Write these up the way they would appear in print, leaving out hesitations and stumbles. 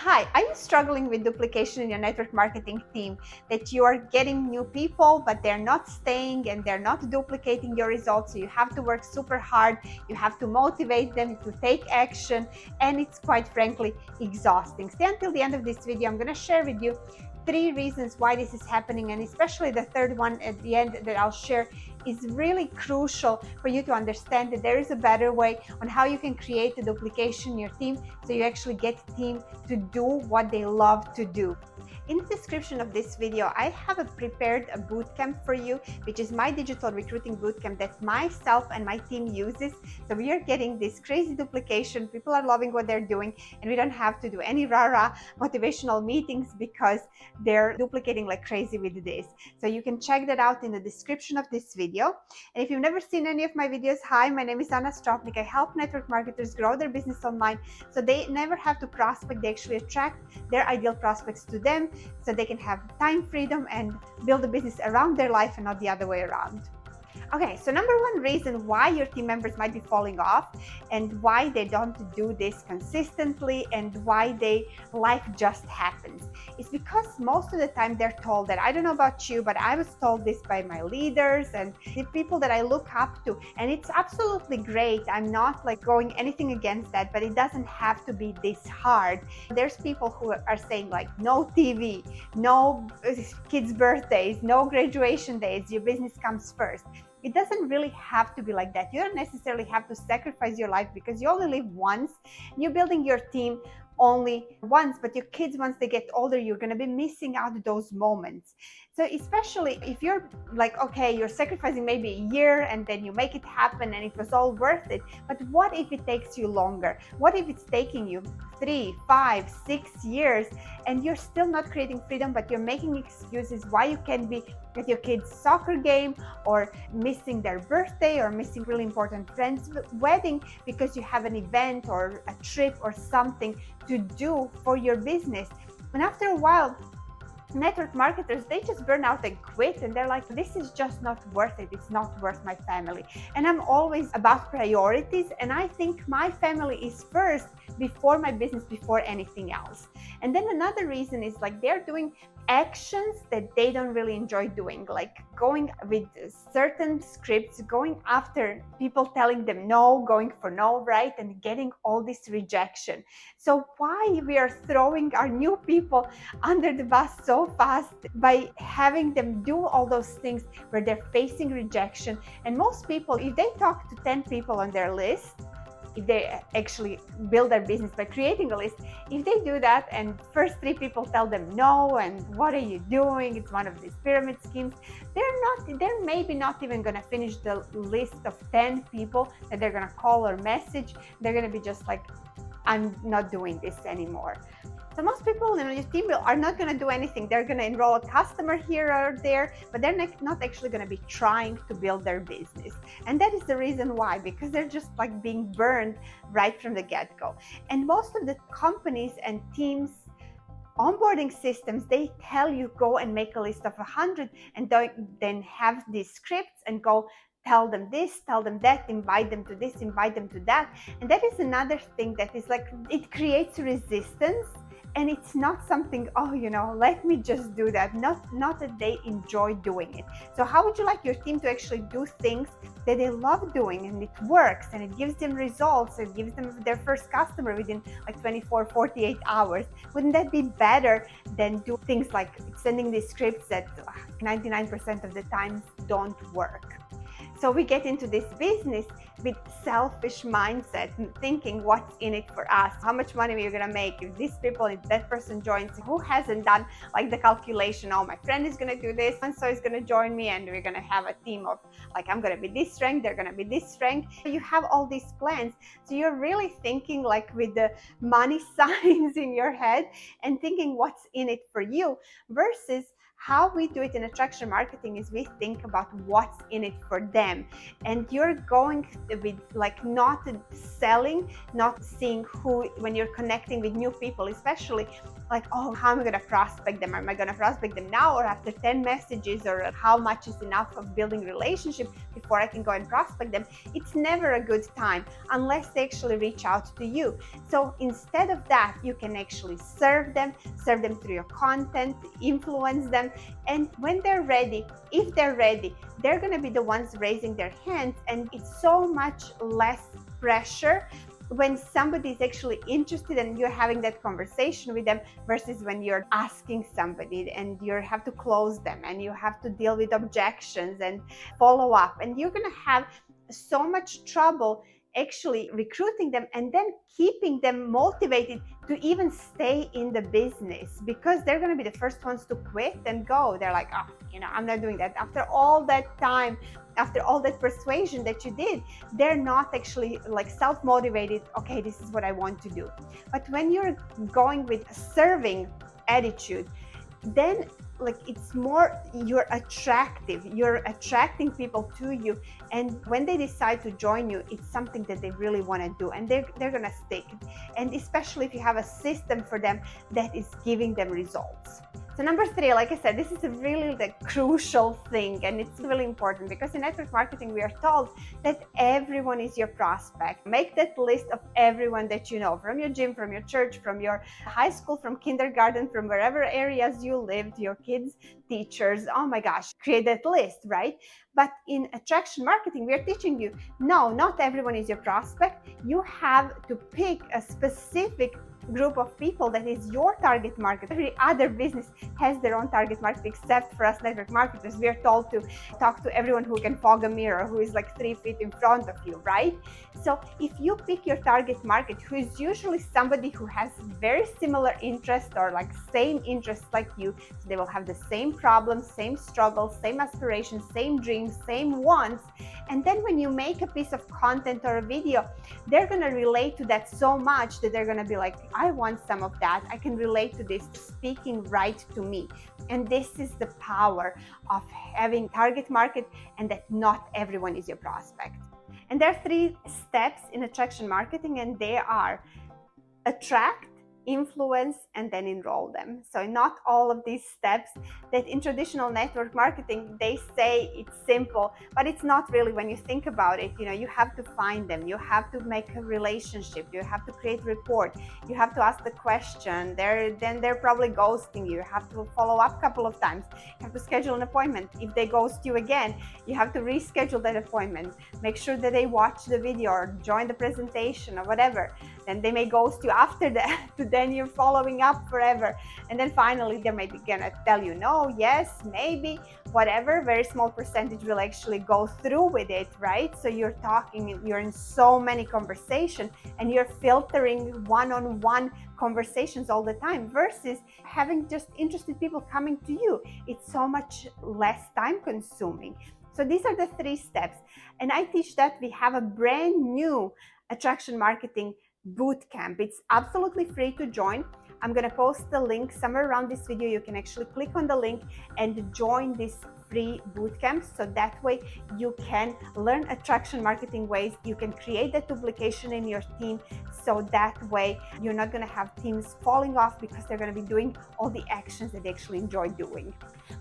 Hi, are you struggling with duplication in your network marketing team? That you are getting new people, but they're not staying and they're not duplicating your results. So you have to work super hard. You have to motivate them to take action. And it's quite frankly exhausting. Stay until the end of this video. I'm going to share with you 3 reasons why this is happening. And especially the third one at the end that I'll share is really crucial for you to understand that there is a better way on how you can create a duplication in your team so you actually get a team to do what they love to do. In the description of this video, I have prepared a bootcamp for you, which is my digital recruiting bootcamp that myself and my team uses. So we are getting this crazy duplication. People are loving what they're doing, and we don't have to do any rah-rah motivational meetings because they're duplicating like crazy with this. So you can check that out in the description of this video. And if you've never seen any of my videos, hi, my name is Anna Stropnik. I help network marketers grow their business online so they never have to prospect. They actually attract their ideal prospects to them so they can have time freedom and build a business around their life and not the other way around. Okay, so number one reason why your team members might be falling off and why they don't do this consistently and why life just happens is because most of the time they're told that, I don't know about you, but I was told this by my leaders and the people that I look up to, and it's absolutely great. I'm not like going anything against that, but it doesn't have to be this hard. There's people who are saying like no TV, no kids' birthdays, no graduation days, your business comes first. It doesn't really have to be like that. You don't necessarily have to sacrifice your life because you only live once. You're building your team only once, but your kids, once they get older, you're going to be missing out those moments. So especially if you're like, okay, you're sacrificing maybe a year and then you make it happen and it was all worth it. But what if it takes you longer? What if it's taking you 3, 5, 6 years and you're still not creating freedom, but you're making excuses why you can't be at your kids' soccer game or missing their birthday or missing really important friends' wedding because you have an event or a trip or something to do for your business. And after a while, network marketers, they just burn out and quit, and they're like, this is just not worth it. It's not worth my family. And I'm always about priorities, and I think my family is first before my business, before anything else. And then another reason is like they're doing actions that they don't really enjoy doing, like going with certain scripts, going after people telling them no, going for no, right, and getting all this rejection. So why we are throwing our new people under the bus so fast by having them do all those things where they're facing rejection? And most people, if they talk to 10 people on their list, if they actually build their business by creating a list, if they do that and first 3 people tell them no and what are you doing, it's one of these pyramid schemes, they're maybe not even going to finish the list of 10 people that they're going to call or message. They're going to be just like, I'm not doing this anymore. So most people in your team are not going to do anything. They're going to enroll a customer here or there, but they're not actually going to be trying to build their business. And that is the reason why, because they're just like being burned right from the get-go. And most of the companies and teams onboarding systems, they tell you go and make a list of 100 and then have these scripts and go tell them this, tell them that, invite them to this, invite them to that. And that is another thing that is like, it creates resistance. And it's not something, oh, let me just do that. Not that they enjoy doing it. So how would you like your team to actually do things that they love doing and it works and it gives them results, it gives them their first customer within like 24, 48 hours? Wouldn't that be better than do things like sending these scripts that 99% of the time don't work? So we get into this business with selfish mindset, thinking what's in it for us, how much money we're going to make if these people, if that person joins, who hasn't done like the calculation, oh, my friend is going to do this and so is going to join me and we're going to have a team of like, I'm going to be this rank, they're going to be this rank. You have all these plans. So you're really thinking like with the money signs in your head and thinking what's in it for you versus How we do it in attraction marketing is we think about what's in it for them, and you're going with like not selling, not seeing who, when you're connecting with new people especially, like, oh, how am I going to prospect them? Am I going to prospect them now or after 10 messages, or how much is enough of building relationship before I can go and prospect them? It's never a good time unless they actually reach out to you. So instead of that, you can actually serve them through your content, influence them, and when they're ready, if they're ready, they're going to be the ones raising their hands, and it's so much less pressure when somebody is actually interested and you're having that conversation with them, versus when you're asking somebody and you have to close them and you have to deal with objections and follow up, and you're going to have so much trouble actually recruiting them and then keeping them motivated to even stay in the business, because they're going to be the first ones to quit and go. They're like, oh, I'm not doing that. After all that time, after all that persuasion that you did, they're not actually like self-motivated. Okay, this is what I want to do. But when you're going with a serving attitude, then like it's more, you're attracting people to you, and when they decide to join you, it's something that they really want to do, and they're gonna stick. And especially if you have a system for them that is giving them results. So number 3, like I said, this is a really the crucial thing, and it's really important, because in network marketing we are told that everyone is your prospect. Make that list of everyone that you know, from your gym, from your church, from your high school, from kindergarten, from wherever areas you lived, your kids, teachers. Oh my gosh, create that list, right? But in attraction marketing, we are teaching you, no, not everyone is your prospect. You have to pick a specific group of people that is your target market. Every other business has their own target market, except for us network marketers. We are told to talk to everyone who can fog a mirror, who is like 3 feet in front of you, right? So if you pick your target market, who is usually somebody who has very similar interests or like same interests like you, so they will have the same problems, same struggles, same aspirations, same dreams, same wants. And then when you make a piece of content or a video, they're going to relate to that so much that they're going to be like, I want some of that. I can relate to this, speaking right to me. And this is the power of having target market, and that not everyone is your prospect. And there are 3 steps in attraction marketing, and they are attract, influence, and then enroll them. So not all of these steps that in traditional network marketing, they say it's simple, but it's not really. When you think about it, you have to find them, you have to make a relationship, you have to create rapport, you have to ask the question, then they're probably ghosting you, you have to follow up a couple of times, you have to schedule an appointment. If they ghost you again, you have to reschedule that appointment, make sure that they watch the video or join the presentation or whatever. Then they may ghost you after that. Then you're following up forever. And then finally, they may be gonna tell you no, yes, maybe, whatever. Very small percentage will actually go through with it, right? So you're in so many conversations, and you're filtering one-on-one conversations all the time, versus having just interested people coming to you. It's so much less time consuming. So these are the 3 steps. And I teach that. We have a brand new attraction marketing bootcamp. It's absolutely free to join. I'm going to post the link somewhere around this video. You can actually click on the link and join this free bootcamp, so that way you can learn attraction marketing ways. You can create that duplication in your team, so that way you're not going to have teams falling off because they're going to be doing all the actions that they actually enjoy doing.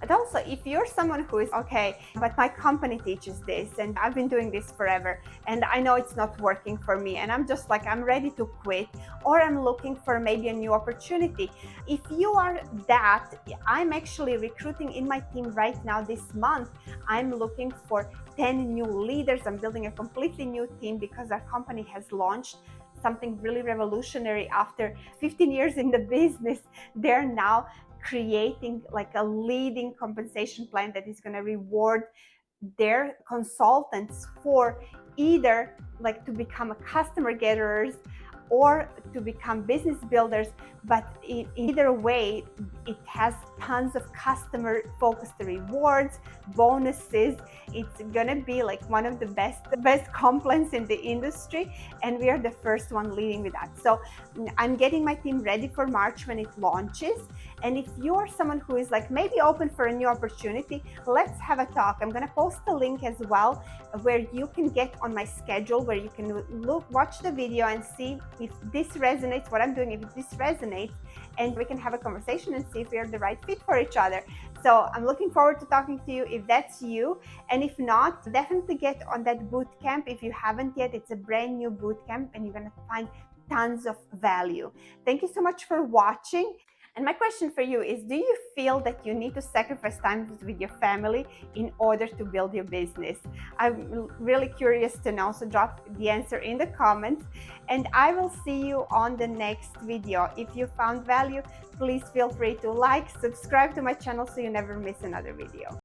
But also, if you're someone who is okay, but my company teaches this and I've been doing this forever and I know it's not working for me, and I'm just like, I'm ready to quit, or I'm looking for maybe a new opportunity. If you are that, I'm actually recruiting in my team right now. This month, I'm looking for 10 new leaders. I'm building a completely new team because our company has launched something really revolutionary. After 15 years in the business, they're now creating like a leading compensation plan that is going to reward their consultants for either like to become a customer gatherers, or to become business builders. But in either way, it has tons of customer focused rewards, bonuses. It's gonna be like one of the best compliments in the industry, and we are the first one leading with that. So I'm getting my team ready for March when it launches. And if you're someone who is like maybe open for a new opportunity, let's have a talk. I'm gonna post a link as well where you can get on my schedule, where you can watch the video and see if this resonates, what I'm doing, if this resonates, and we can have a conversation and see if we are the right fit for each other. So I'm looking forward to talking to you if that's you. And if not, definitely get on that boot camp if you haven't yet. It's a brand new boot camp and you're gonna find tons of value. Thank you so much for watching. And my question for you is, do you feel that you need to sacrifice time with your family in order to build your business? I'm really curious to know, so drop the answer in the comments, and I will see you on the next video. If you found value, please feel free to like, subscribe to my channel so you never miss another video.